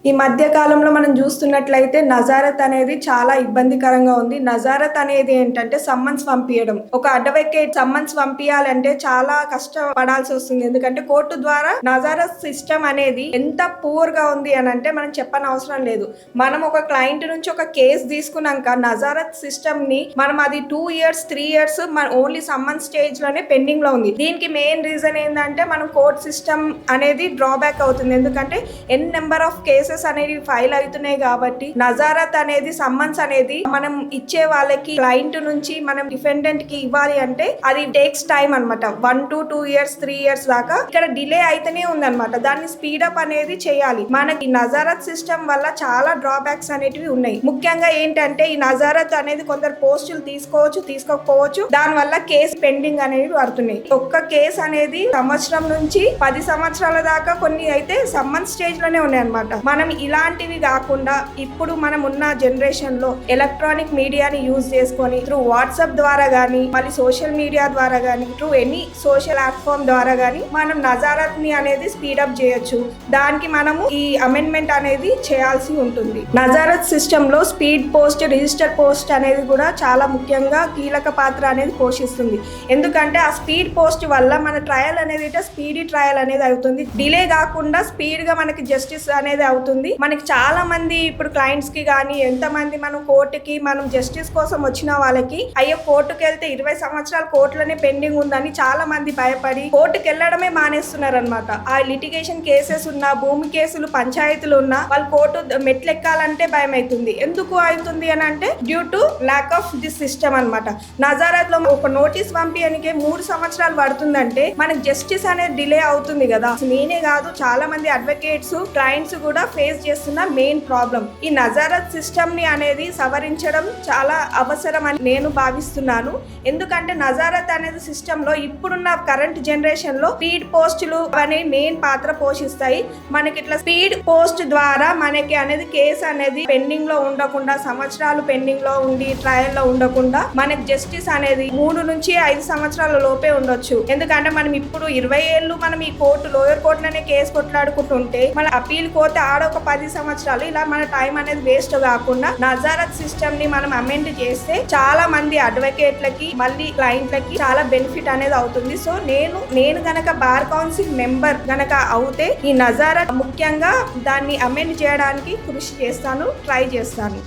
ఈ మధ్య కాలంలో మనం చూస్తున్నట్లయితే నజారత్ అనేది చాలా ఇబ్బందికరంగా ఉంది. నజారత్ అనేది ఏంటంటే సమ్మన్స్ పంపియడం. ఒక అడ్వకేట్ సమ్మన్స్ పంపియాలంటే చాలా కష్టపడాల్సి వస్తుంది. ఎందుకంటే కోర్టు ద్వారా నజారత్ సిస్టమ్ అనేది ఎంత పూర్ గా ఉంది అని అంటే మనం చెప్పనవసరం లేదు. మనం ఒక క్లయింట్ నుంచి ఒక కేసు తీసుకున్నాక నజారత్ సిస్టమ్ ని మనం అది 2 years 3 years మన ఓన్లీ సమ్మన్ స్టేజ్ లోనే పెండింగ్ లో ఉంది. దీనికి మెయిన్ రీజన్ ఏంటంటే మనం కోర్ట్ సిస్టమ్ అనేది డ్రాబ్యాక్ అవుతుంది. ఎందుకంటే నెంబర్ ఆఫ్ కేసెస్ అనేవి ఫైల్ అవుతున్నాయి కాబట్టి నజారత్ అనేది సమ్మన్స్ అనేది మనం ఇచ్చే వాళ్ళకి క్లయింట్ నుంచి మనం డిఫెండెంట్ కి ఇవ్వాలి అంటే అది టేక్స్ టైం అనమాట. 1 to 2 years 3 years దాకా ఇక్కడ డిలే అయితేనే ఉందన్నమాట. దాన్ని స్పీడప్ అనేది చేయాలి. మనకి నజారత్ సిస్టమ్ వల్ల చాలా డ్రాబ్యాక్స్ అనేటివి ఉన్నాయి. ముఖ్యంగా ఏంటంటే ఈ నజారత్ అనేది కొందరు పోస్టులు తీసుకోవచ్చు, తీసుకోకపోవచ్చు. దాని వల్ల కేసు పెండింగ్ అనేవి పడుతున్నాయి. ఒక్క కేసు అనేది సంవత్సరం నుంచి 10 సంవత్సరాల దాకా కొన్ని అయితే సమ్మన్ స్టేజ్ లోనే ఉన్నాయి అనమాట. మనం ఇలాంటివి కాకుండా ఇప్పుడు మనం ఉన్న జనరేషన్ లో ఎలక్ట్రానిక్ మీడియాని యూజ్ చేసుకొని త్రూ వాట్సాప్ ద్వారా గానీ మళ్ళీ సోషల్ మీడియా ద్వారా గానీ త్రూ ఎనీ సోషల్ ప్లాట్ఫామ్ ద్వారా గానీ మనం నజారత్ ని అనేది స్పీడప్ చేయొచ్చు. దానికి మనము ఈ అమెండ్మెంట్ అనేది చేయాల్సి ఉంటుంది. నజారత్ సిస్టమ్ లో స్పీడ్ పోస్ట్, రిజిస్టర్ పోస్ట్ అనేది కూడా చాలా ముఖ్యంగా కీలక పాత్ర అనేది పోషిస్తుంది. ఎందుకంటే ఆ స్పీడ్ పోస్ట్ వల్ల మన ట్రయల్ అనేది స్పీడీ ట్రయల్ అనేది అవుతుంది. డిలే కాకుండా స్పీడ్ గా మనకి జస్టిస్ అనేది అవుతుంది. మనకి చాలా మంది ఇప్పుడు క్లయింట్స్ కి కానీ ఎంతమంది మనం కోర్టుకి మనం జస్టిస్ కోసం వచ్చిన వాళ్ళకి అయ్యో కోర్టుకి వెళ్తే 20 సంవత్సరాలు కోర్టులోనే పెండింగ్ ఉందని చాలా మంది భయపడి కోర్టుకి వెళ్ళడమే మానేస్తున్నారు అనమాట. ఆ లిటిగేషన్ కేసెస్ ఉన్నా, భూమి కేసులు, పంచాయతీలు ఉన్నా వాళ్ళు కోర్టు మెట్లెక్కాలంటే భయం అవుతుంది. ఎందుకు అవుతుంది అని అంటే due to lack of this system అనమాట. నజారత్ లో ఒక నోటీస్ పంపించడానికి 3 సంవత్సరాలు పడుతుందంటే మనకి జస్టిస్ అనేది డిలే అవుతుంది కదా. నేనే కాదు చాలా మంది అడ్వకేట్స్, క్లయింట్స్ కూడా ఫేస్ చేస్తున్న మెయిన్ ప్రాబ్లం. ఈ నజారత్ సిస్టమ్ ని అనేది సవరించడం చాలా అవసరం అని నేను భావిస్తున్నాను. ఎందుకంటే నజారత్ అనేది సిస్టమ్ లో ఇప్పుడున్న కరెంట్ జనరేషన్ లో స్పీడ్ పోస్టులు అనేవి మెయిన్ పాత్ర పోషిస్తాయి. మనకి ఇట్లా స్పీడ్ పోస్ట్ ద్వారా మనకి అనేది కేసు అనేది పెండింగ్ లో ఉండకుండా, సంవత్సరాలు పెండింగ్ లో ఉండి ట్రయల్ లో ఉండకుండా మనకి జస్టిస్ అనేది 3 నుంచి 5 సంవత్సరాల లోపే ఉండొచ్చు. ఎందుకంటే మనం ఇప్పుడు 20 ఏళ్ళు మనం ఈ కోర్టు లోయర్ కోర్టులోనే కేసు కొట్లాడుకుంటుంటే మన అపీల్ కోర్టు ఆడొక 10 సంవత్సరాలు ఇలా మన టైం అనేది వేస్ట్ కాకుండా నజారత్ సిస్టమ్ ని మనం అమెండ్ చేస్తే చాలా మంది అడ్వకేట్లకి మళ్ళీ క్లయింట్లకి చాలా బెనిఫిట్ అనేది అవుతుంది. సో నేను గనక బార్ కౌన్సిల్ మెంబర్ గనక అవుతే ఈ నజారత్ ముఖ్యంగా దాన్ని అమెండ్ చేయడానికి కృషి చేస్తాను, ట్రై చేస్తాను.